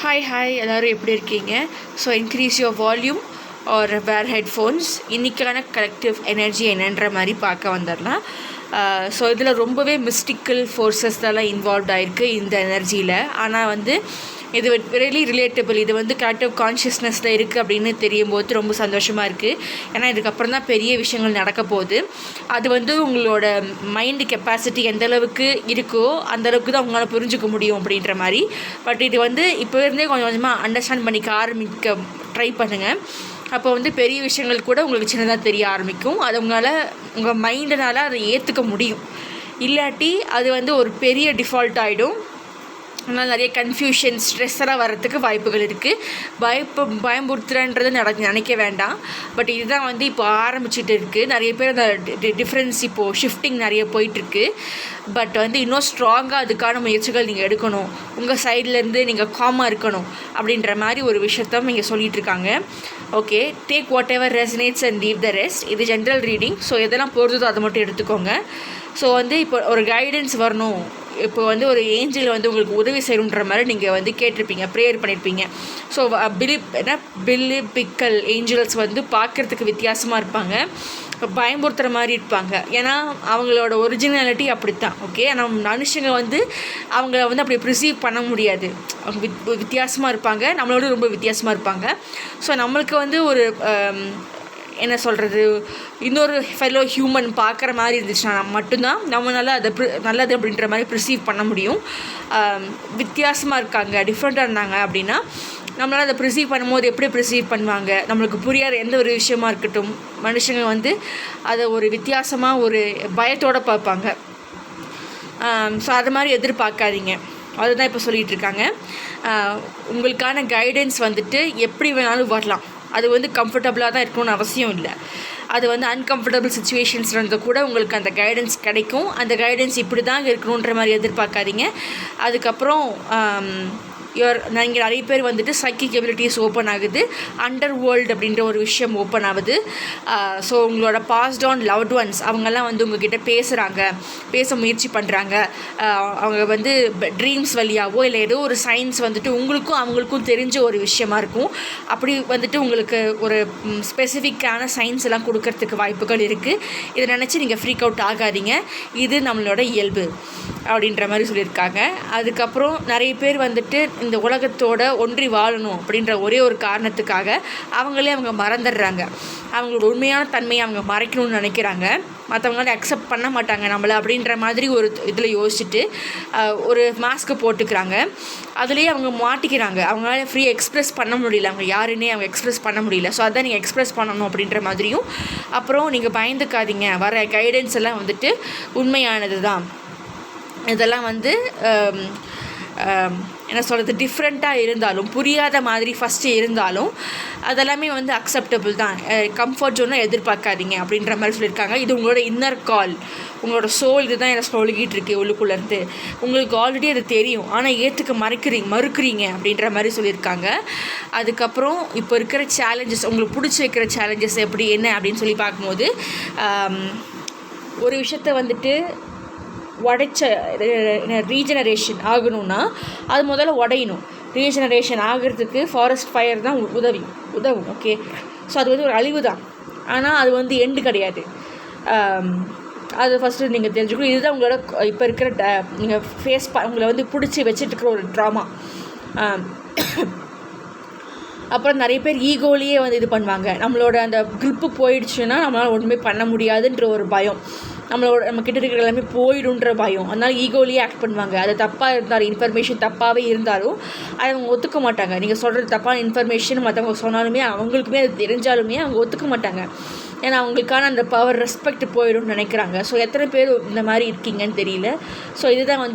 Hi எல்லோரும் எப்படி இருக்கீங்க? So increase your volume or wear headphones. இன்றைக்கான கலெக்டிவ் எனர்ஜி என்னன்ற மாதிரி பார்க்க வந்துடலாம். ஸோ இதில் ரொம்பவே மிஸ்டிக்கல் ஃபோர்ஸஸ் தான் இன்வால்வ் ஆகிருக்கு இந்த எனர்ஜியில். ஆனால் இது ரியலி ரிலேட்டபிள். இது கலெக்டிவ் கான்ஷியஸ்னஸில் இருக்குது அப்படின்னு தெரியும் போது ரொம்ப சந்தோஷமாக இருக்குது. ஏன்னா இதுக்கப்புறம் தான் பெரிய விஷயங்கள் நடக்க போகுது. அது உங்களோட மைண்டு கெப்பாசிட்டி எந்தளவுக்கு இருக்கோ அந்தளவுக்கு தான் உங்களால் புரிஞ்சுக்க முடியும் அப்படின்ற மாதிரி. பட் இது இப்போ இருந்தே கொஞ்சம் கொஞ்சமாக அண்டர்ஸ்டாண்ட் பண்ணிக்க ஆரம்பிக்க ட்ரை பண்ணுங்கள். அப்போ பெரிய விஷயங்கள் கூட உங்களுக்கு சின்னதாக தெரிய ஆரம்பிக்கும். அது உங்கள் மைண்டினால் அதை ஏற்றுக்க முடியும். இல்லாட்டி அது ஒரு பெரிய டிஃபால்ட் ஆகிடும். அதனால் நிறைய கன்ஃபியூஷன், ஸ்ட்ரெஸ்ஸெல்லாம் வர்றதுக்கு வாய்ப்புகள் இருக்குது. பயம்புறுத்துறன்றது நினைக்க வேண்டாம். பட் இதுதான் இப்போ ஆரம்பிச்சிட்டு இருக்குது. நிறைய பேர் அந்த டிஃப்ரென்ஸ் இப்போது ஷிஃப்டிங் நிறைய போயிட்டுருக்கு. பட் இன்னும் ஸ்ட்ராங்காக அதுக்கான முயற்சிகள் நீங்கள் எடுக்கணும். உங்கள் சைட்லேருந்து நீங்கள் காமாக இருக்கணும் அப்படின்ற மாதிரி ஒரு விஷயத்த நீங்கள் சொல்லிகிட்டு இருக்காங்க. Okay, take whatever resonates and leave the rest. இது ஜென்ரல் ரீடிங். ஸோ எதெல்லாம் பொறுத்ததோ அதை மட்டும் எடுத்துக்கோங்க. ஸோ இப்போ ஒரு கைடன்ஸ் வரணும். இப்போ ஒரு ஏஞ்சல் உங்களுக்கு உதவி செய்யணுன்ற மாதிரி நீங்கள் கேட்டிருப்பீங்க, ப்ரேயர் பண்ணியிருப்பீங்க. ஸோ பிலிபிக்கல் ஏஞ்சல்ஸ் பார்க்குறதுக்கு வித்தியாசமாக இருப்பாங்க, பயம்புறுத்துகிற மாதிரி இருப்பாங்க. ஏன்னா அவங்களோட ஒரிஜினாலிட்டி அப்படித்தான். ஓகே, ஆனால் மனுஷங்க அவங்கள அப்படி ப்ரிசீவ் பண்ண முடியாது. அவங்க வித்தியாசமாக இருப்பாங்க, நம்மளோட ரொம்ப வித்தியாசமாக இருப்பாங்க. ஸோ நம்மளுக்கு ஒரு என்ன சொல்கிறது, இன்னொரு ஃபெலோ ஹியூமன் பார்க்குற மாதிரி இருந்துச்சுன்னா மட்டும்தான் நம்மளால் அதை நல்லது அப்படின்ற மாதிரி ப்ரிசீவ் பண்ண முடியும். வித்தியாசமாக இருக்காங்க, டிஃப்ரெண்ட்டாக இருந்தாங்க அப்படின்னா நம்மளால் அதை ப்ரிசீவ் பண்ணும்போது எப்படி ப்ரிசீவ் பண்ணுவாங்க, நம்மளுக்கு புரியாத எந்த ஒரு விஷயமா இருக்கட்டும், மனுஷங்க அதை ஒரு வித்தியாசமாக ஒரு பயத்தோடு பார்ப்பாங்க. ஸோ அது மாதிரி எதிர்பார்க்காதீங்க. அதுதான் இப்போ சொல்லிகிட்டு இருக்காங்க. உங்களுக்கான கைடன்ஸ் எப்படி வேணாலும் வரலாம். அது கம்ஃபர்டபுளாக தான் இருக்கணும்னு அவசியம் இல்லை. அது அன்கம்ஃபர்டபுள் சுச்சுவேஷன்ஸ் இருந்தால் கூட உங்களுக்கு அந்த கைடன்ஸ் கிடைக்கும். அந்த கைடன்ஸ் இப்படி தான் இருக்கணுன்ற மாதிரி எதிர்பார்க்காதீங்க. அதுக்கப்புறம் நீங்கள் நிறைய பேர் சைக்கிக் எபிலிட்டிஸ் ஓப்பன் ஆகுது. அண்டர் வேர்ல்டு அப்படின்ற ஒரு விஷயம் ஓப்பன் ஆகுது. ஸோ உங்களோட பாஸ்ட் ஆன் லவ்ட் ஒன்ஸ் அவங்கெல்லாம் உங்ககிட்ட பேச முயற்சி பண்ணுறாங்க. அவங்க ட்ரீம்ஸ் வழியாவோ இல்லை ஏதோ ஒரு சயின்ஸ் உங்களுக்கும் அவங்களுக்கும் தெரிஞ்ச ஒரு விஷயமா இருக்கும். அப்படி உங்களுக்கு ஒரு ஸ்பெசிஃபிக்கான சயின்ஸ் எல்லாம் கொடுக்கறதுக்கு வாய்ப்புகள் இருக்குது. இதை நினச்சி நீங்கள் ஃப்ரீக் அவுட் ஆகாதீங்க. இது நம்மளோட இயல்பு அப்படின்ற மாதிரி சொல்லியிருக்காங்க. அதுக்கப்புறம் நிறைய பேர் இந்த உலகத்தோட ஒன்றி வாழணும் அப்படின்ற ஒரே ஒரு காரணத்துக்காக அவங்க மறந்துடுறாங்க. அவங்களோட உண்மையான தன்மையை அவங்க மறைக்கணும்னு நினைக்கிறாங்க. மற்றவங்களால அக்செப்ட் பண்ண மாட்டாங்க நம்மளை அப்படின்ற மாதிரி ஒரு இதில் யோசிச்சுட்டு ஒரு மாஸ்க்கு போட்டுக்கிறாங்க. அதுலேயே அவங்க மாட்டிக்கிறாங்க. அவங்களால ஃப்ரீயாக எக்ஸ்ப்ரெஸ் பண்ண முடியல, அவங்க யாருன்னே அவங்க எக்ஸ்ப்ரெஸ் பண்ண முடியல. ஸோ அதான் நீங்கள் எக்ஸ்ப்ரெஸ் பண்ணணும் அப்படின்ற மாதிரியும். அப்புறம் நீங்கள் பயந்துக்காதீங்க, வர கைடன்ஸ் எல்லாம் உண்மையானது தான். இதெல்லாம் என்ன சொல்கிறது, டிஃப்ரெண்ட்டாக இருந்தாலும் புரியாத மாதிரி ஃபஸ்ட்டு இருந்தாலும் அதெல்லாமே அக்செப்டபுள் தான். கம்ஃபர்ட் ஜோனை எதிர்பார்க்காதீங்க அப்படின்ற மாதிரி சொல்லியிருக்காங்க. இது உங்களோட இன்னர் கால், உங்களோட சோல் இதுதான் என்ன சொல்லிக்கிட்டு இருக்கு உள்ளுக்குள்ளேருந்து. உங்களுக்கு ஆல்ரெடி அது தெரியும், ஆனால் ஏற்றுக்க மறுக்கிறீங்க அப்படின்ற மாதிரி சொல்லியிருக்காங்க. அதுக்கப்புறம் இப்போ இருக்கிற சேலஞ்சஸ், உங்களுக்கு பிடிச்சி வைக்கிற சேலஞ்சஸ் எப்படி என்ன அப்படின்னு சொல்லி பார்க்கும்போது ஒரு விஷயத்தை உடைச்ச ரீஜெனரேஷன் ஆகணும்னா அது முதல்ல உடையணும். ரீஜெனரேஷன் ஆகிறதுக்கு ஃபாரஸ்ட் ஃபயர் தான் உதவும். ஓகே, ஸோ அது ஒரு அழிவு தான், ஆனால் அது எண்டு கிடையாது. அது ஃபஸ்ட்டு நீங்கள் தெரிஞ்சுக்கணும். இதுதான் உங்களோட இப்போ இருக்கிற நீங்கள் உங்களை பிடிச்சி வச்சுட்டு இருக்கிற ஒரு ட்ராமா. அப்புறம் நிறைய பேர் ஈகோலேயே இது பண்ணுவாங்க. நம்மளோட அந்த க்ரிப்பு போயிடுச்சுன்னா நம்மளால் ஒன்றுமே பண்ண முடியாதுன்ற ஒரு பயம், நம்ம கிட்ட இருக்கிற எல்லாமே போயிடுன்ற பயம். அதனால் ஈகோலேயே ஆக்ட் பண்ணுவாங்க. அது தப்பாக இருந்தாலும், இன்ஃபர்மேஷன் தப்பாகவே இருந்தாலும் அதை அவங்க ஒத்துக்க மாட்டாங்க. நீங்கள் சொல்கிறது தப்பான இன்ஃபர்மேஷன் மற்றவங்க சொன்னாலுமே அவங்களுக்குமே அது தெரிஞ்சாலுமே அவங்க ஒத்துக்க மாட்டாங்க. ஏன்னா அவங்களுக்கான அந்த பவர், ரெஸ்பெக்ட் போயிடும்னு நினைக்கிறாங்க. ஸோ எத்தனை பேர் இந்த மாதிரி இருக்கீங்கன்னு தெரியல. ஸோ இதுதான்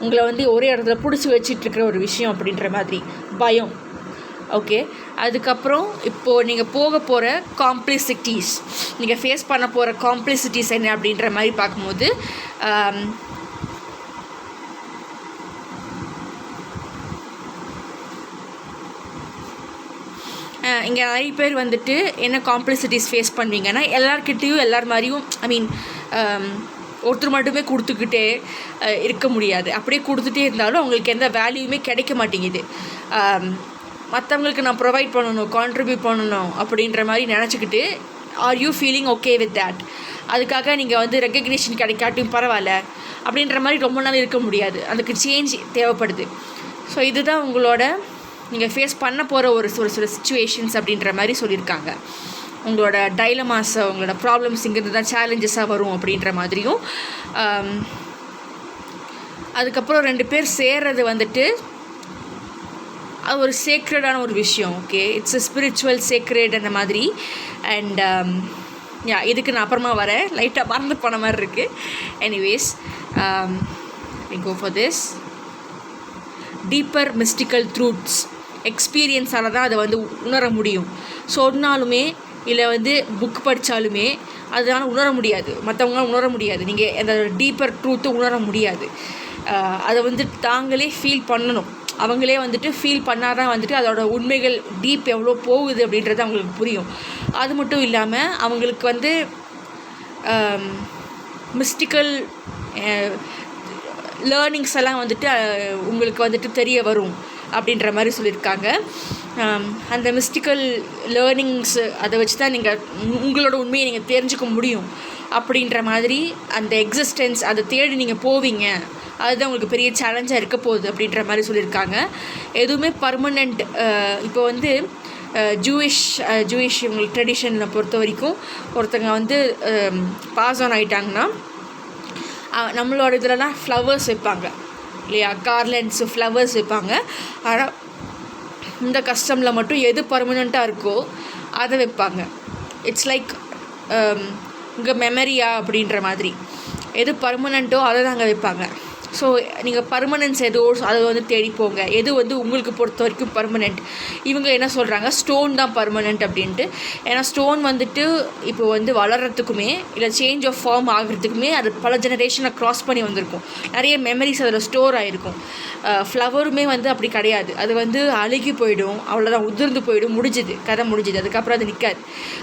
உங்களை ஒரே இடத்துல பிடிச்சி வச்சிட்ருக்கிற ஒரு விஷயம் அப்படின்ற மாதிரி பயம். ஓகே, அதுக்கப்புறம் இப்போது நீங்கள் போக போகிற காம்ப்ளிசிட்டிஸ், நீங்கள் ஃபேஸ் பண்ண போகிற காம்ப்ளிசிட்டிஸ் என்ன அப்படின்ற மாதிரி பார்க்கும்போது இங்கே நிறைய பேர் என்ன காம்ப்ளிசிட்டிஸ் ஃபேஸ் பண்ணுவீங்கன்னா எல்லார் மாதிரியும் ஒருத்தர் மட்டுமே கொடுத்துக்கிட்டே இருக்க முடியாது. அப்படியே கொடுத்துட்டே இருந்தாலும் அவங்களுக்கு எந்த வேல்யூமே கிடைக்க மாட்டேங்குது. மற்றவங்களுக்கு நான் ப்ரொவைட் பண்ணணும், கான்ட்ரிபியூட் பண்ணணும் அப்படின்ற மாதிரி நினச்சிக்கிட்டு are you feeling okay with that? அதுக்காக நீங்கள் வந்து ரெக்கக்னிஷன் கிடைக்காட்டும் பரவாயில்ல அப்படின்ற மாதிரி ரொம்ப நாள் இருக்க முடியாது. அதுக்கு சேஞ்ச் தேவைப்படுது. ஸோ இதுதான் உங்களோட நீங்கள் ஃபேஸ் பண்ண போகிற ஒரு சில சிச்சுவேஷன்ஸ் அப்படின்ற மாதிரி சொல்லியிருக்காங்க. உங்களோட டைலமாஸை, உங்களோட ப்ராப்ளம்ஸ் இங்கேருந்து தான் சேலஞ்சஸாக வரும் அப்படின்ற மாதிரியும். அதுக்கப்புறம் 2 பேர் சேர்றது வந்துட்டு அது ஒரு சேக்ரெடான ஒரு விஷயம். Okay, it's a spiritual sacred அந்த மாதிரி. அண்ட் இதுக்கு நான் அப்புறமா வரேன், லைட்டாக மறந்து போன மாதிரி இருக்குது. Anyways go for this deeper mystical truths. எக்ஸ்பீரியன்ஸால் தான் அதை வந்து உணர முடியும். சொன்னாலுமே இல்லை வந்து புக் படித்தாலுமே அதனால் உணர முடியாது, மற்றவங்களால் உணர முடியாது. நீங்கள் அந்த டீப்பர் ட்ரூத்தை உணர முடியாது. அதை வந்து தாங்களே ஃபீல் பண்ணணும். அவங்களே வந்துட்டு ஃபீல் பண்ணால் தான் வந்துட்டு அதோட உண்மைகள் டீப் எவ்வளோ போகுது அப்படின்றது அவங்களுக்கு புரியும். அது மட்டும் இல்லாமல் அவங்களுக்கு வந்து மிஸ்டிக்கல் லேர்னிங்ஸ் எல்லாம் வந்துட்டு உங்களுக்கு வந்துட்டு தெரிய வரும் அப்படின்ற மாதிரி சொல்லியிருக்காங்க. அந்த மிஸ்டிக்கல் லேர்னிங்ஸு அதை வச்சு தான் நீங்கள் உங்களோட உண்மையை நீங்கள் தெரிஞ்சுக்க முடியும் அப்படின்ற மாதிரி. அந்த எக்ஸிஸ்டன்ஸ் அதை தேடி நீங்கள் போவீங்க, அதுதான் உங்களுக்கு பெரிய சேலஞ்சாக இருக்க போகுது அப்படின்ற மாதிரி சொல்லியிருக்காங்க. எதுவுமே பர்மனெண்ட். இப்போ வந்து ஜூயிஷ் இவங்களுக்கு ட்ரெடிஷனை பொறுத்த வரைக்கும் ஒருத்தங்க வந்து பாஸ் ஆன் ஆகிட்டாங்கன்னா நம்மளோட இதிலலாம் ஃப்ளவர்ஸ் வைப்பாங்க இல்லையா, கார்லண்ட்ஸு ஃப்ளவர்ஸ் வைப்பாங்க. ஆனால் இந்த கஸ்டமில் மட்டும் எது பர்மனெண்ட்டாக இருக்கோ அதை வைப்பாங்க. இட்ஸ் லைக் உங்கள் மெமரியா அப்படின்ற மாதிரி. எது பர்மனெண்ட்டோ அதை தாங்க வைப்பாங்க. ஸோ நீங்கள் பர்மனன்ஸ் எதோ அதை வந்து தேடிப்போங்க. எது வந்து உங்களுக்கு பொறுத்த வரைக்கும் பர்மனெண்ட். இவங்க என்ன சொல்கிறாங்க, ஸ்டோன் தான் பர்மனெண்ட் அப்படின்ட்டு. ஏன்னா ஸ்டோன் வந்துட்டு இப்போ வந்து வளர்கிறதுக்குமே இல்லை சேஞ்ச் ஆஃப் ஃபார்ம் ஆகிறதுக்குமே அது பல ஜெனரேஷனை க்ராஸ் பண்ணி வந்திருக்கும். நிறைய மெமரிஸ் அதில் ஸ்டோர் ஆகிருக்கும். ஃப்ளவருமே வந்து அப்படி கிடையாது. அது வந்து அழுகி போயிடும், அவ்வளோதான், உதிர்ந்து போயிடும், முடிஞ்சுது, கதை முடிஞ்சுது. அதுக்கப்புறம் அது நிற்காது,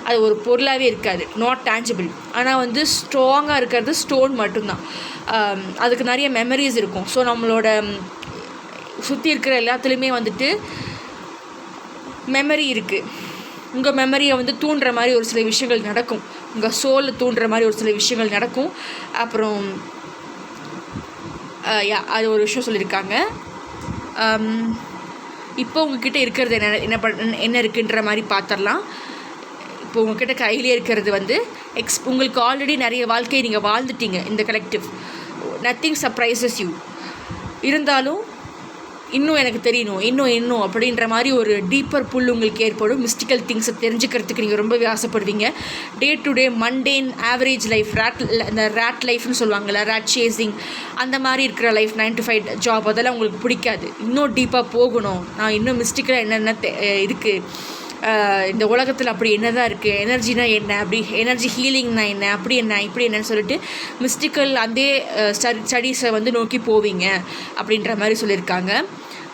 அது ஒரு பொருளாகவே இருக்காது, நாட் டேஞ்சபிள். ஆனால் வந்து ஸ்ட்ராங்காக இருக்கிறது ஸ்டோன் மட்டும்தான். அதுக்கு நிறைய மெமரிஸ் இருக்கும். ஸோ நம்மளோட சுற்றி இருக்கிற எல்லாத்துலேயுமே வந்துட்டு மெமரி இருக்குது. உங்கள் மெமரியை வந்து தூண்டுற மாதிரி ஒரு சில விஷயங்கள் நடக்கும், உங்கள் சோலை தூண்டுற மாதிரி ஒரு சில விஷயங்கள் நடக்கும். அப்புறம் அது ஒரு விஷயம் சொல்லியிருக்காங்க. இப்போ உங்ககிட்ட இருக்கிறது என்ன இருக்குன்ற மாதிரி பார்த்துடலாம். இப்போ உங்கள்கிட்ட கையிலே இருக்கிறது வந்து உங்களுக்கு ஆல்ரெடி நிறைய வாழ்க்கையை நீங்கள் வாழ்ந்துட்டீங்க. இந்த கலெக்டிவ் நத்திங் சர்ப்ரைசஸ் யூ. இருந்தாலும் இன்னும் எனக்கு தெரியணும், இன்னும் அப்படின்ற மாதிரி ஒரு டீப்பர் புல் உங்களுக்கு ஏற்படும். மிஸ்டிக்கல் திங்ஸை தெரிஞ்சுக்கிறதுக்கு நீங்கள் ரொம்பவே ஆசைப்படுவீங்க. Day to day mundane average life, இந்த ரேட் லைஃப்னு சொல்லுவாங்கள்ல, ரேட் சேசிங், அந்த மாதிரி இருக்கிற லைஃப், 9 to 5 ஜாப், அதெல்லாம் உங்களுக்கு பிடிக்காது. இன்னும் டீப்பாக போகணும், நான் இன்னும் மிஸ்டிக்கலாக என்னென்ன இருக்குது இந்த உலகத்தில், அப்படி என்ன தான் இருக்குது, எனர்ஜினா என்ன, அப்படி எனர்ஜி ஹீலிங்னா என்ன, அப்படி என்ன இப்படி என்னன்னு சொல்லிட்டு மிஸ்டிக்கல் அதே ஸ்டடீஸை வந்து நோக்கி போவீங்க அப்படின்ற மாதிரி சொல்லியிருக்காங்க.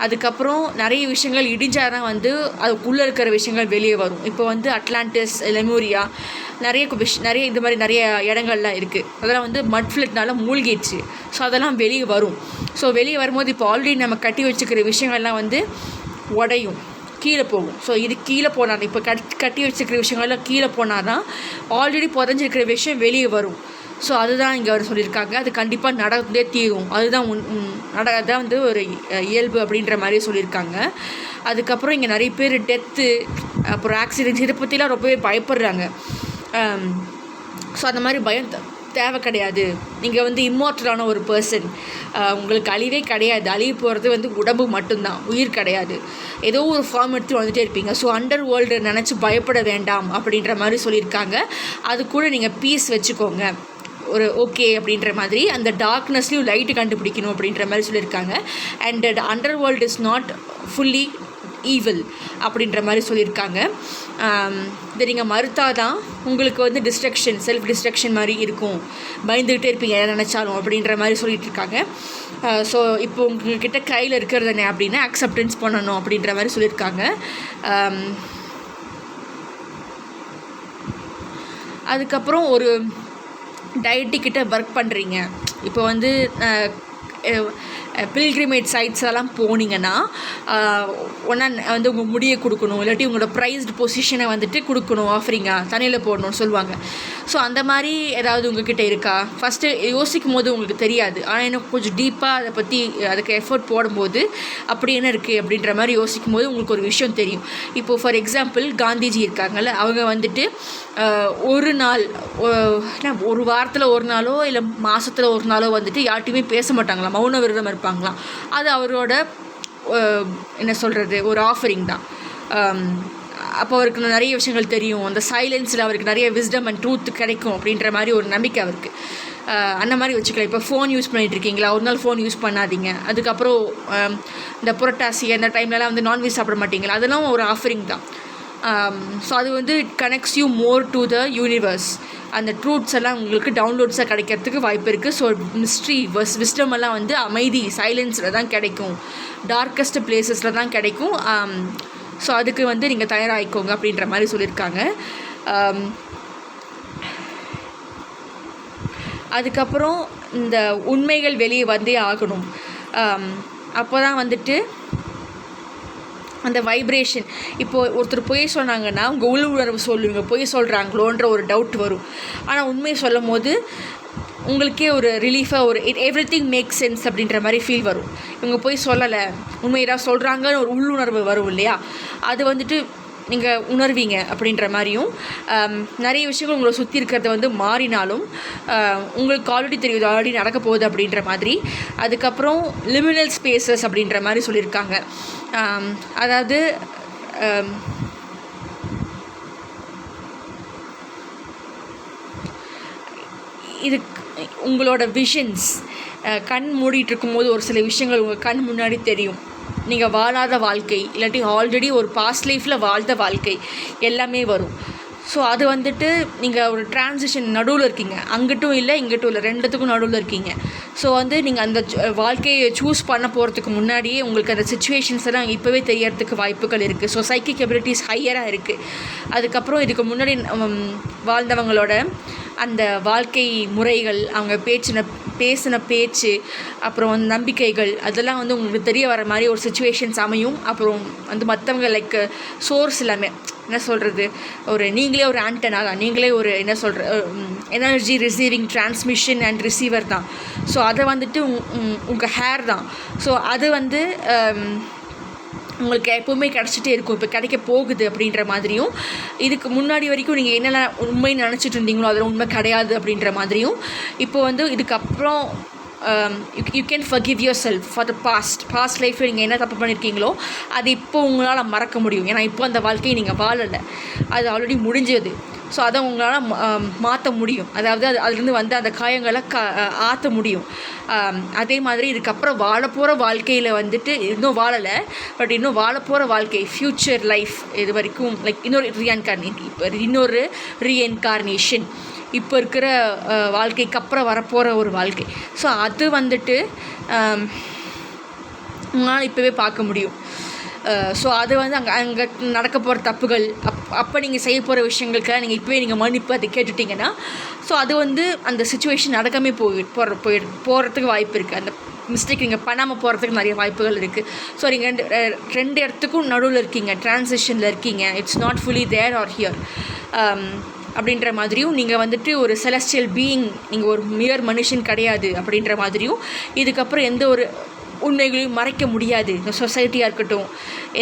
அதுக்கப்புறம் நிறைய விஷயங்கள் இடிஞ்சால் தான் வந்து அதுக்குள்ளே இருக்கிற விஷயங்கள் வெளியே வரும். இப்போ வந்து அட்லாண்டிஸ், லெமூரியா, நிறைய இந்த மாதிரி நிறைய இடங்கள்லாம் இருக்குது. அதெல்லாம் வந்து மட் ஃப்ளட்னால மூழ்கிடுச்சு. ஸோ அதெல்லாம் வெளியே வரும். ஸோ வெளியே வரும்போது இப்போ ஆல்ரெடி நம்ம கட்டி வச்சுக்கிற விஷயங்கள்லாம் வந்து உடையும், கீழே போகும். ஸோ இது கீழே போனால், இப்போ கட்டி வச்சுக்கிற விஷயங்கள்லாம் கீழே போனால் தான் ஆல்ரெடி புதஞ்சிருக்கிற விஷயம் வெளியே வரும். ஸோ அதுதான் இங்கே அவர் சொல்லியிருக்காங்க. அது கண்டிப்பாக நடந்தே தீரும், அதுதான் அதான் வந்து ஒரு இயல்பு அப்படின்ற மாதிரி சொல்லியிருக்காங்க. அதுக்கப்புறம் இங்கே நிறைய பேர் டெத்து, அப்புறம் ஆக்சிடென்ட்ஸ், இதை பற்றிலாம் ரொம்பவே பயப்படுறாங்க. ஸோ அந்த மாதிரி பயம் தேவை கிடையாது. நீங்கள் வந்து இம்மோர்டலான ஒரு பர்சன், உங்களுக்கு அழிவே கிடையாது. அழிவு போகிறது வந்து உடம்பு மட்டும்தான், உயிர் கிடையாது. ஏதோ ஒரு ஃபார்ம் எடுத்து வந்துகிட்டே இருப்பீங்க. ஸோ அண்டர் வேர்ல்டு நினச்சி பயப்பட வேண்டாம் அப்படின்ற மாதிரி சொல்லியிருக்காங்க. அது கூட நீங்கள் பீஸ் வச்சுக்கோங்க, ஒரு ஓகே அப்படின்ற மாதிரி. அந்த டார்க்னஸ்லையும் லைட்டு கண்டுபிடிக்கணும் அப்படின்ற மாதிரி சொல்லியிருக்காங்க. And under world is not fully evil அப்படின்ற மாதிரி சொல்லியிருக்காங்க. இதை நீங்கள் மறுத்தாதான் உங்களுக்கு வந்து டிஸ்ட்ரக்ஷன், செல்ஃப் டிஸ்ட்ரக்ஷன் மாதிரி இருக்கும், பயந்துக்கிட்டே இருப்பீங்க எதை நினச்சாலும் அப்படின்ற மாதிரி சொல்லிட்டு இருக்காங்க. ஸோ இப்போ உங்கள்கிட்ட கையில் இருக்கிறது என்ன அப்படின்னா அக்செப்டன்ஸ் பண்ணணும் அப்படின்ற மாதிரி சொல்லியிருக்காங்க. அதுக்கப்புறம் ஒரு டயட்டிக்கிட்ட ஒர்க் பண்ணுறீங்க, இப்போ வந்து பில்கிரிமேஜ் சைட்ஸ் எல்லாம் போனீங்கன்னா ஒன்றா வந்து உங்கள் முடியை கொடுக்கணும், இல்லாட்டி உங்களோட ப்ரைஸ்டு பொசிஷனை வந்துட்டு கொடுக்கணும், ஆஃபரிங்காக தண்ணியில் போடணும்னு சொல்லுவாங்க. ஸோ அந்த மாதிரி ஏதாவது உங்ககிட்ட இருக்கா? ஃபஸ்ட்டு யோசிக்கும் போது உங்களுக்கு தெரியாது, ஆனால் எனக்கு கொஞ்சம் டீப்பாக அதை பற்றி அதுக்கு எஃபர்ட் போடும்போது அப்படி என்ன இருக்குது அப்படின்ற மாதிரி யோசிக்கும் போது உங்களுக்கு ஒரு விஷயம் தெரியும். இப்போது ஃபார் எக்ஸாம்பிள் காந்திஜி இருக்காங்கல்ல, அவங்க வந்துட்டு ஒரு நாள் ஒரு வாரத்தில் ஒரு நாளோ இல்லை மாதத்தில் ஒரு நாளோ வந்துட்டு யார்ட்டையுமே பேச மாட்டாங்களாம், மௌன விரதம் இருப்பாங்களாம். அது அவரோட என்ன சொல்கிறது ஒரு ஆஃபரிங் தான். அப்போ அவருக்கு நிறைய விஷயங்கள் தெரியும், அந்த சைலன்ஸில் அவருக்கு நிறைய விஸ்டம் அண்ட் ட்ரூத் கிடைக்கும் அப்படின்ற மாதிரி ஒரு நம்பிக்கை அவருக்கு. அந்த மாதிரி வச்சுக்கலாம். இப்போ ஃபோன் யூஸ் பண்ணிகிட்டு இருக்கீங்களா, ஒரு நாள் ஃபோன் யூஸ் பண்ணாதீங்க. அதுக்கப்புறம் இந்த புரட்டாசி அந்த டைம்லலாம் வந்து நான்வெஜ் சாப்பிட மாட்டீங்களா, அதெல்லாம் ஒரு ஆஃபரிங் தான். ஸோ அது வந்து it connects you more to the universe. அந்த ட்ரூத்ஸ் எல்லாம் உங்களுக்கு டவுன்லோட்ஸாக கிடைக்கிறதுக்கு வாய்ப்பு இருக்குது. ஸோ மிஸ்ட்ரி விஸ்டம் எல்லாம் வந்து அமைதி சைலன்ஸில் தான் கிடைக்கும், டார்க்கஸ்ட் பிளேசஸில் தான் கிடைக்கும். ஸோ அதுக்கு வந்து நீங்கள் தயாராகிக்கோங்க அப்படின்ற மாதிரி சொல்லியிருக்காங்க. அதுக்கப்புறம் இந்த உண்மைகள் வெளியே வந்தே ஆகணும். அப்போ தான் வந்துட்டு அந்த வைப்ரேஷன், இப்போது ஒருத்தர் பொய் சொன்னாங்கன்னா உங்கள் உள் உணர்வு சொல்லுவீங்க பொய் சொல்கிறாங்களோன்ற ஒரு டவுட் வரும். ஆனால் உண்மையை சொல்லும் போது உங்களுக்கே ஒரு ரிலீஃபாக ஒரு எவ்ரிதிங் மேக் சென்ஸ் அப்படின்ற மாதிரி ஃபீல் வரும். இவங்க போய் சொல்லலை, உண்மையாக சொல்கிறாங்கன்னு ஒரு உள்ளுணர்வு வரும் இல்லையா, அது வந்துட்டு நீங்கள் உணர்வீங்க அப்படின்ற மாதிரியும். நிறைய விஷயங்கள் உங்களை சுற்றி இருக்கிறத வந்து மாறினாலும் உங்களுக்கு ஆல்ரெடி தெரியுது ஆல்ரெடி நடக்க போகுது அப்படின்ற மாதிரி. அதுக்கப்புறம் லிமினல் ஸ்பேசஸ் அப்படின்ற மாதிரி சொல்லியிருக்காங்க. அதாவது இது உங்களோட விஷன்ஸ், கண் மூடிட்டு இருக்கும்போது ஒரு சில விஷயங்கள் உங்கள் கண் முன்னாடி தெரியும். நீங்கள் வாழாத வாழ்க்கை இல்லாட்டி ஆல்ரெடி ஒரு பாஸ்ட் லைஃப்பில் வாழ்ந்த வாழ்க்கை எல்லாமே வரும். ஸோ அது வந்துட்டு நீங்கள் ஒரு டிரான்சிஷன் நடுவில் இருக்கீங்க, அங்கிட்டும் இல்லை இங்கிட்டும் இல்லை, ரெண்டுத்துக்கும் நடுவில் இருக்கீங்க. ஸோ வந்து நீங்கள் அந்த வாழ்க்கையை சூஸ் பண்ண போகிறதுக்கு முன்னாடியே உங்களுக்கு அந்த சுச்சுவேஷன்ஸ் எல்லாம் இப்போவே தெரியறதுக்கு வாய்ப்புகள் இருக்குது. ஸோ சைக்கிக் எபிலிட்டிஸ் ஹையராக இருக்குது. அதுக்கப்புறம் இதுக்கு முன்னாடி வாழ்ந்தவங்களோட அந்த வாழ்க்கை முறைகள், அவங்க பேசின பேச்சு, அப்புறம் வந்து நம்பிக்கைகள், அதெல்லாம் வந்து உங்களுக்கு தெரிய வர மாதிரி ஒரு சுச்சுவேஷன்ஸ் அமையும். அப்புறம் வந்து மற்றவங்க லைக் சோர்ஸ் எல்லாமே என்ன சொல்கிறது, ஒரு நீங்களே ஒரு ஆண்டனா தான், நீங்களே ஒரு என்ன சொல்கிற energy receiving transmission and receiver தான். ஸோ அதை வந்துட்டு உங்கள் ஹேர் தான். ஸோ அது வந்து உங்களுக்கு எப்போவுமே கிடச்சிட்டே இருக்கும், இப்போ கிடைக்க போகுது அப்படின்ற மாதிரியும். இதுக்கு முன்னாடி வரைக்கும் நீங்கள் என்னென்ன உண்மை நினச்சிட்டு இருந்தீங்களோ அதில் உண்மை கிடையாது அப்படின்ற மாதிரியும். இப்போ வந்து இதுக்கப்புறம் you can forgive yourself for the past லைஃப்பில் நீங்கள் என்ன தப்பு பண்ணியிருக்கீங்களோ அது இப்போ உங்களால் மறக்க முடியும். ஏன்னா இப்போ அந்த வாழ்க்கையை நீங்கள் வாழலை, அது ஆல்ரெடி முடிஞ்சது. ஸோ அதை உங்களால் மாற்ற முடியும், அதாவது அதுலேருந்து வந்து அந்த காயங்களை ஆற்ற முடியும். அதே மாதிரி இதுக்கப்புறம் வாழப்போகிற வாழ்க்கையில் வந்துட்டு இன்னும் வாழலை, பட் இன்னும் வாழப்போகிற வாழ்க்கை ஃப்யூச்சர் லைஃப் இது வரைக்கும் லைக் இன்னொரு ரீஎன்கார்னேஷன் இப்போ இருக்கிற வாழ்க்கைக்கு அப்புறம் வரப்போகிற ஒரு வாழ்க்கை. ஸோ அது வந்துட்டு உங்களால் இப்போவே பார்க்க முடியும். ஸோ அது வந்து அங்கே நடக்க போகிற தப்புகள், அப்போ நீங்கள் செய்ய போகிற விஷயங்களுக்கெல்லாம் நீங்கள் இப்போவே நீங்கள் மன்னிப்பு அதை கேட்டுட்டிங்கன்னா ஸோ அது வந்து அந்த சுச்சுவேஷன் நடக்காமே போகிறதுக்கு வாய்ப்பு இருக்குது. அந்த மிஸ்டேக் நீங்கள் பண்ணாமல் போகிறதுக்கு நிறைய வாய்ப்புகள் இருக்குது. ஸோ நீங்கள் ரெண்டு இடத்துக்கும் நடுவில் இருக்கீங்க, டிரான்சிஷனில் இருக்கீங்க, it's not fully there or here அப்படின்ற மாதிரியும். நீங்கள் வந்துட்டு ஒரு செலஸ்டியல் பீயிங், நீங்கள் ஒரு மியர் மனுஷன் கிடையாது அப்படின்ற மாதிரியும். இதுக்கப்புறம் எந்த ஒரு உண்மைகளையும் மறைக்க முடியாது. இந்த சொசைட்டியாக இருக்கட்டும்,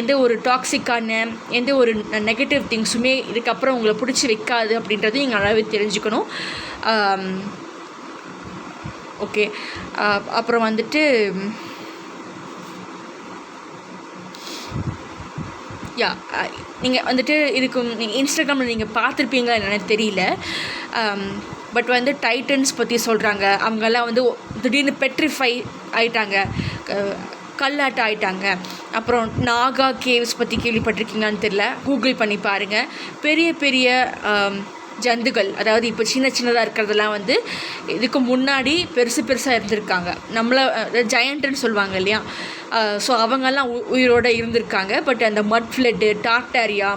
எந்த ஒரு டாக்ஸிக்கான எந்த ஒரு நெகட்டிவ் திங்ஸுமே இதுக்கப்புறம் உங்களை பிடிச்சி வைக்காது அப்படின்றது நீங்கள் நல்லாவே தெரிஞ்சுக்கணும். ஓகே, அப்புறம் வந்துட்டு நீங்கள் வந்துட்டு இதுக்கு இன்ஸ்டாகிராமில் நீங்கள் பார்த்துருப்பீங்களா என்னென்னு தெரியல, பட் வந்து டைட்டன்ஸ் பற்றி சொல்கிறாங்க. அவங்கெல்லாம் வந்து திடீர்னு பெட்ரிஃபை ஆகிட்டாங்க, கல்லாட்டம் ஆகிட்டாங்க. அப்புறம் நாகா கேவ்ஸ் பற்றி கேள்விப்பட்டிருக்கீங்களான்னு தெரியல, கூகுள் பண்ணி பாருங்கள். பெரிய பெரிய ஜந்துக்கள், அதாவது இப்போ சின்னதாக இருக்கிறதெல்லாம் வந்து இதுக்கு முன்னாடி பெருசாக இருந்திருக்காங்க. நம்மளை ஜெயண்ட்டுன்னு சொல்லுவாங்க இல்லையா, ஸோ அவங்கெல்லாம் உயிரோடு இருந்திருக்காங்க. பட் அந்த மட் ஃப்ளட்டு, டார்டாரியா,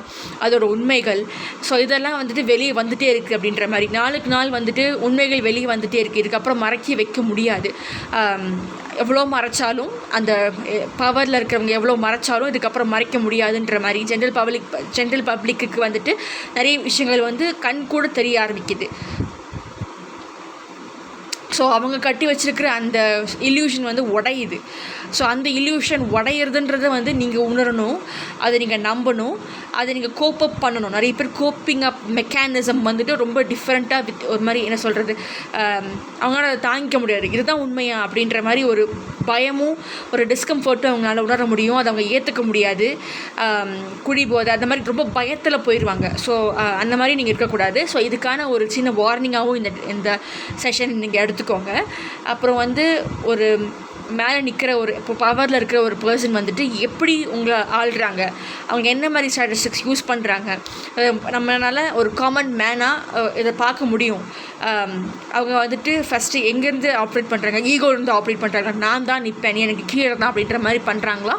அதோட உண்மைகள், ஸோ இதெல்லாம் வந்துட்டு வெளியே வந்துகிட்டே இருக்குது அப்படின்ற மாதிரி. நாளுக்கு நாள் வந்துட்டு உண்மைகள் வெளியே வந்துகிட்டே இருக்குது. இதுக்கப்புறம் மறைக்க வைக்க முடியாது. எவ்வளோ மறைச்சாலும், அந்த பவரில் இருக்கிறவங்க எவ்வளோ மறைச்சாலும் இதுக்கப்புறம் மறைக்க முடியாதுன்ற மாதிரி ஜென்ரல் பப்ளிக்கு வந்துட்டு நிறைய விஷயங்கள் வந்து கண் கூட தெரிய ஆரம்பிக்குது. ஸோ அவங்க கட்டி வச்சுருக்கிற அந்த இல்யூஷன் வந்து உடையுது. ஸோ அந்த இல்யூஷன் உடையிறதுன்றதை வந்து நீங்கள் உணரணும், அதை நீங்கள் நம்பணும், அதை நீங்கள் கோப் அப் பண்ணணும். நிறைய பேர் கோப்பிங் அப் மெக்கானிசம் வந்துட்டு ரொம்ப டிஃப்ரெண்ட்டாக ஒரு மாதிரி என்ன சொல்கிறது, அவங்களால அதை தாங்கிக்க முடியாது. இதுதான் உண்மையா அப்படின்ற மாதிரி ஒரு பயமும் ஒரு டிஸ்கம்ஃபர்ட்டும் அவங்களால உணர முடியும். அதை அவங்க ஏற்றுக்க முடியாது. குடிபோதை அந்த மாதிரி ரொம்ப பயத்தில் போயிடுவாங்க. ஸோ அந்த மாதிரி நீங்கள் இருக்கக்கூடாது. ஸோ இதுக்கான ஒரு சின்ன வார்னிங்காகவும் இந்த செஷன் நீங்கள் எடுத்துக்கோங்க. அப்புறம் வந்து ஒரு மேலே நிற்கிற இப்போ பவரில் இருக்கிற ஒரு பர்சன் வந்துட்டு எப்படி உங்களை ஆள்றாங்க, அவங்க என்ன மாதிரி ஸ்ட்ராட்டஜிக்ஸ் யூஸ் பண்ணுறாங்க, நம்மளால் ஒரு காமன் மேனாக இதை பார்க்க முடியும். அவங்க வந்துட்டு ஃபஸ்ட்டு எங்கேருந்து ஆப்ரேட் பண்ணுறாங்க, ஈகோலேருந்து ஆப்ரேட் பண்ணுறாங்க, நான் தான் நிற்பேன், எனக்கு கீழே தான் அப்படின்ற மாதிரி பண்ணுறாங்களா,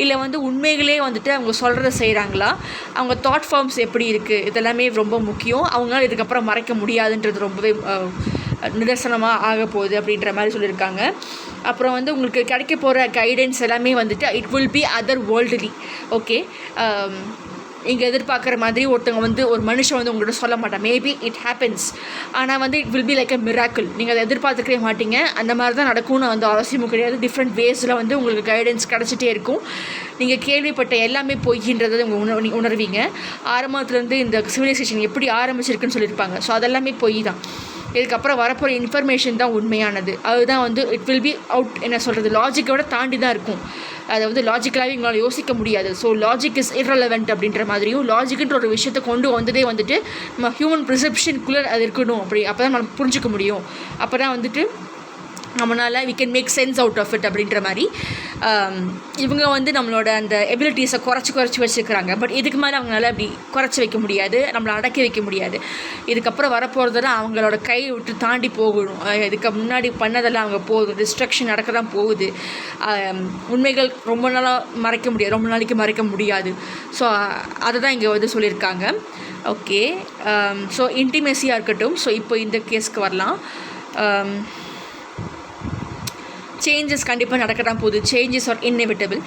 இல்லை வந்து உண்மைகளே வந்துட்டு அவங்க சொல்கிறத செய்கிறாங்களா, அவங்க தாட் ஃபார்ம்ஸ் எப்படி இருக்குது, இதெல்லாமே ரொம்ப முக்கியம். அவங்களால இதுக்கப்புறம் மறைக்க முடியாதுன்றது ரொம்பவே நிதர்சனமாக ஆக போகுது அப்படின்ற மாதிரி சொல்லியிருக்காங்க. அப்புறம் வந்து உங்களுக்கு கிடைக்க போகிற கைடன்ஸ் எல்லாமே வந்துட்டு it will be other worldly. Okay, இங்கே எதிர்பார்க்குற மாதிரி ஒரு மனுஷன் வந்து உங்கள்கிட்ட சொல்ல மாட்டான். மேபி இட் ஹேப்பன்ஸ், ஆனால் வந்து it will be like a miracle. நீங்கள் அதை எதிர்பார்த்துக்கவே மாட்டீங்க. அந்த மாதிரி தான் நடக்கும்னு வந்து அவசியமும் கிடையாது. டிஃப்ரெண்ட் வேஸில் வந்து உங்களுக்கு கைடன்ஸ் கிடச்சிட்டே இருக்கும். நீங்கள் கேள்விப்பட்ட எல்லாமே பொய்கின்றதை உங்கள் உணர்வீங்க. ஆரம்பத்துலேருந்து இந்த சிவிலைசேஷன் எப்படி ஆரம்பிச்சிருக்குன்னு சொல்லியிருப்பாங்க. ஸோ அதெல்லாமே பொய் தான். இதுக்கப்புறம் வரப்போகிற இன்ஃபர்மேஷன் தான் உண்மையானது. அதுதான் வந்து இட் வில் பி அவுட், என்ன சொல்கிறது, லாஜிக்கோட தாண்டி தான் இருக்கும். அதை வந்து லாஜிக்கலாகவே உங்களால் யோசிக்க முடியாது. ஸோ லாஜிக் இஸ் irrelevant அப்படின்ற மாதிரியும், லாஜிக்குன்ற ஒரு விஷயத்தை கொண்டு வந்ததே வந்துட்டு நம்ம ஹியூமன் ப்ரிசெப்ஷனுக்குள்ளே அது இருக்கணும். அப்போ தான் நம்ம புரிஞ்சிக்க முடியும். அப்போ தான் வந்துட்டு நம்மளால் we can make sense out of it அப்படின்ற மாதிரி இவங்க வந்து நம்மளோட அந்த எபிலிட்டிஸை குறைச்சி வச்சுருக்கிறாங்க. பட் இதுக்கு மேலே அவங்களால அப்படி குறைச்சி வைக்க முடியாது, நம்மளை அடக்கி வைக்க முடியாது. இதுக்கப்புறம் வரப்போகிறதெல்லாம் அவங்களோட கை விட்டு தாண்டி போகணும். இதுக்கு முன்னாடி பண்ணதெல்லாம் அவங்க போகுது, டிஸ்ட்ரக்ஷன் நடக்க தான் போகுது. உண்மைகள் ரொம்ப நாளைக்கு மறைக்க முடியாது. ஸோ அதை தான் இங்கே வந்து சொல்லியிருக்காங்க. ஓகே, ஸோ இன்டிமேசியாக இருக்கட்டும். ஸோ இப்போ இந்த கேஸ்க்கு வரலாம். சேஞ்சஸ் கண்டிப்பாக நடக்க தான் போகுது. Changes are inevitable.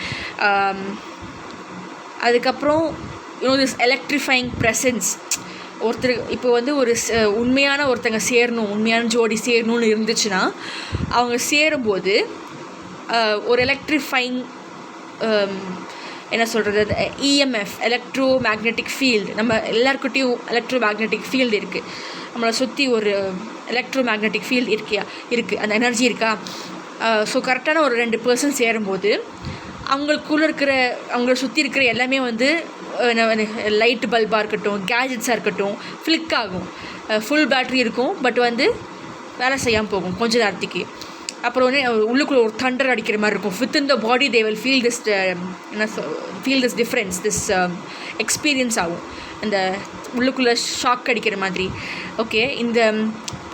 அதுக்கப்புறம் திஸ் எலக்ட்ரிஃபைங் ப்ரெசன்ஸ். ஒருத்தர் இப்போ வந்து ஒரு உண்மையான ஒருத்தங்க சேரணும், உண்மையான ஜோடி சேரணும்னு இருந்துச்சுன்னா அவங்க சேரும்போது ஒரு எலக்ட்ரிஃபைங் என்ன சொல்கிறது, இஎம்எஃப், எலக்ட்ரோ மேக்னெட்டிக் ஃபீல்டு, நம்ம எல்லாருக்கிட்டையும் எலக்ட்ரோ மேக்னெட்டிக் ஃபீல்டு இருக்குது. நம்மளை சுற்றி ஒரு எலக்ட்ரோ மேக்னெட்டிக் ஃபீல்டு இருக்குது, அந்த எனர்ஜி இருக்கா. ஸோ கரெக்டான ஒரு 2 பர்சன் சேரும்போது அவங்கள சுற்றி இருக்கிற எல்லாமே வந்து லைட் பல்பாக இருக்கட்டும், கேஜெட்ஸாக இருக்கட்டும், ஃப்ளிக் ஆகும். ஃபுல் பேட்ரி இருக்கும், பட் வந்து வேலை செய்யாமல் போகும் கொஞ்ச நேரத்துக்கு. அப்புறம் வந்து உள்ளுக்குள்ளே ஒரு தண்டர் அடிக்கிற மாதிரி இருக்கும். Within the body they will feel this difference, this experience ஆகும். அந்த உள்ளுக்குள்ளே ஷாக் அடிக்கிற மாதிரி. ஓகே, இந்த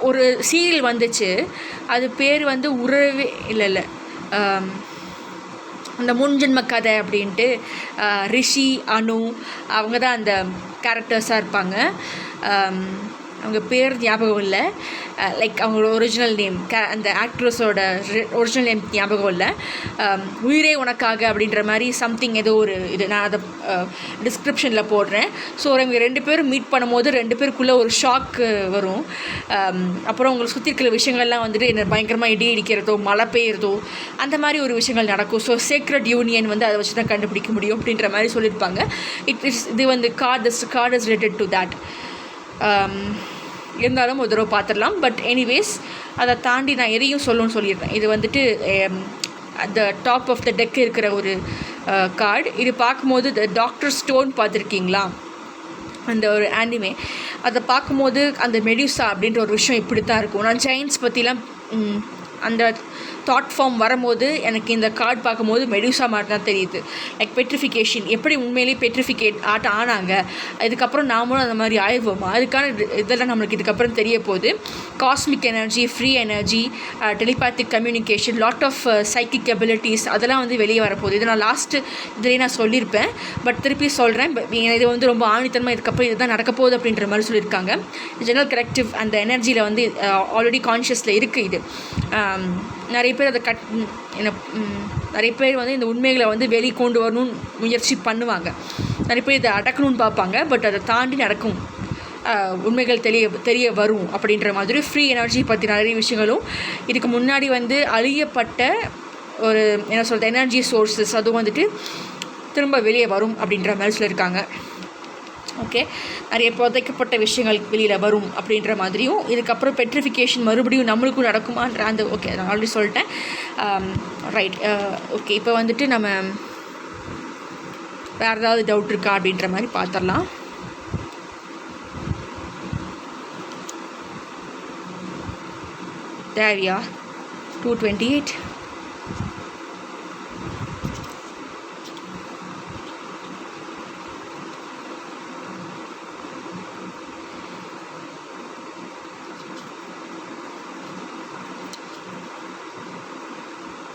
ஒரு சீரியல் வந்துச்சு, அது பேர் வந்து உறவே இல்லை அந்த முன்ஜென்ம கதை அப்படின்ட்டு. ரிஷி, அனு அவங்க தான் அந்த கேரக்டர்ஸாக இருப்பாங்க. அவங்க பேர் ஞாபகம் இல்லை, லைக் அவங்களோட ஒரிஜினல் நேம், அந்த ஆக்ட்ரஸோட ஒரிஜினல் நேம் ஞாபகம் இல்லை. உயிரே உனக்காக அப்படின்ற மாதிரி சம்திங் ஏதோ ஒரு இது, நான் அதை டிஸ்கிரிப்ஷனில் போடுறேன். ஸோ அவங்க 2 பேரும் மீட் பண்ணும்போது 2 பேருக்குள்ளே ஒரு ஷாக் வரும். அப்புறம் உங்களை சுற்றி இருக்கிற விஷயங்கள்லாம் வந்துட்டு என்ன பயங்கரமாக இடி இடிக்கிறதோ, மழை பெய்யறதோ, அந்த மாதிரி ஒரு விஷயங்கள் நடக்கும். ஸோ சீக்ரெட் யூனியன் வந்து அதை வச்சு தான் கண்டுபிடிக்க முடியும் அப்படின்ற மாதிரி சொல்லியிருப்பாங்க. இது வந்து card is related to that. இருந்தாலும் ஒரு தடவை பார்த்துடலாம். பட் எனிவேஸ், அதை தாண்டி நான் எதையும் சொல்லிடுறேன். இது வந்துட்டு அந்த டாப் ஆஃப் த டெக் இருக்கிற ஒரு கார்டு. இது பார்க்கும்போது டாக்டர் ஸ்டோன் பார்த்துருக்கீங்களா, அந்த ஒரு ஆனிமே, அதை பார்க்கும்போது அந்த மெடியூசா அப்படின்ற ஒரு விஷயம் இப்படி தான் இருக்கும். நான் ஜெயின்ஸ் பற்றிலாம் அந்த தாட் ஃபார்ம் வரும்போது எனக்கு இந்த கார்டு பார்க்கும்போது மெடியூசா மாதிரி தான் தெரியுது. லைக் பெட்ரிஃபிகேஷன், எப்படி உண்மையிலேயே பெட்ரிஃபிகேட் ஆனாங்க, இதுக்கப்புறம் நாமளும் அந்த மாதிரி ஆயிடுவோமா, அதுக்கான இதெல்லாம் நம்மளுக்கு இதுக்கப்புறம் தெரிய போகுது. Cosmic energy, free energy, telepathic communication, lot of psychic abilities, அதெல்லாம் வந்து வெளியே வரப்போகுது. இதை நான் லாஸ்ட்டு இதுலேயே நான் சொல்லியிருப்பேன், பட் திருப்பி சொல்கிறேன். இது வந்து ரொம்ப ஆணித்தனமாக இதுக்கப்புறம் இதுதான் நடக்க போகுது அப்படின்ற மாதிரி சொல்லியிருக்காங்க. ஜெனரல் கரெக்டிவ் அந்த எனர்ஜியில் வந்து ஆல்ரெடி கான்ஷியஸில் இருக்குது. இது நிறைய பேர் அதை நிறைய பேர் வந்து இந்த உண்மைகளை வந்து வெளியே கொண்டு வரணும்னு முயற்சி பண்ணுவாங்க. நிறைய பேர் இதை அடக்கணும்னு பார்ப்பாங்க, பட் அதை தாண்டி நடக்கும், உண்மைகள் தெரிய வரும் அப்படின்ற மாதிரி. ஃப்ரீ எனர்ஜி பற்றி நிறைய விஷயங்களும் இதுக்கு முன்னாடி வந்து அழியப்பட்ட ஒரு என்ன சொல்கிறது எனர்ஜி சோர்ஸஸ் அதுவும் வந்துட்டு திரும்ப வெளியே வரும் அப்படின்ற மாதிரி சொல்லியிருக்காங்க. ஓகே, நிறைய புதைக்கப்பட்ட விஷயங்கள் வெளியில் வரும் அப்படின்ற மாதிரியும், இதுக்கப்புறம் பெட்ரிஃபிகேஷன் மறுபடியும் நம்மளுக்கும் நடக்குமான்ற அந்த ஓகே நான் ஆல்ரெடி சொல்லிட்டேன். ரைட், ஓகே, இப்போ வந்துட்டு நம்ம வேறு ஏதாவது டவுட் இருக்கா அப்படின்ற மாதிரி பார்த்துடலாம். தேவையா 228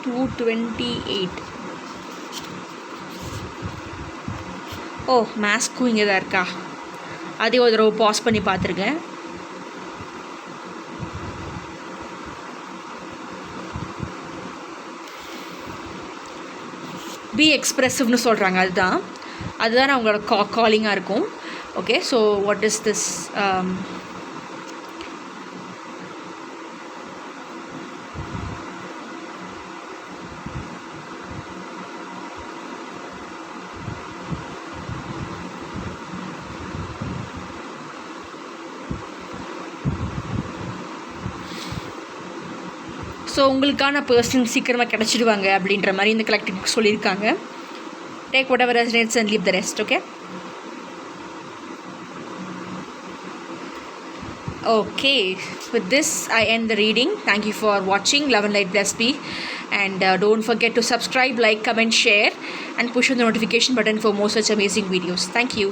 228. ஓ, மாஸ்க்கும் இங்கே தான் இருக்கா? அதே ஒரு தடவை பாஸ் பண்ணி பார்த்துருக்கேன். பி எக்ஸ்ப்ரெசிவ்னு சொல்கிறாங்க, அதுதான் அவங்களோட காலிங்காக இருக்கும். Okay, so what is this? So உங்களுக்கான பர்சன் சீக்கிரமாக கிடச்சிடுவாங்க அப்படின்ற மாதிரி இந்த கலெக்டிவ் சொல்லியிருக்காங்க. Take whatever resonates and leave the rest. Okay. Okay, with this I end the reading. Thank you for watching. Love and light bless me, and don't forget to subscribe, like, comment, share, and push on the notification button for more such amazing videos. Thank you.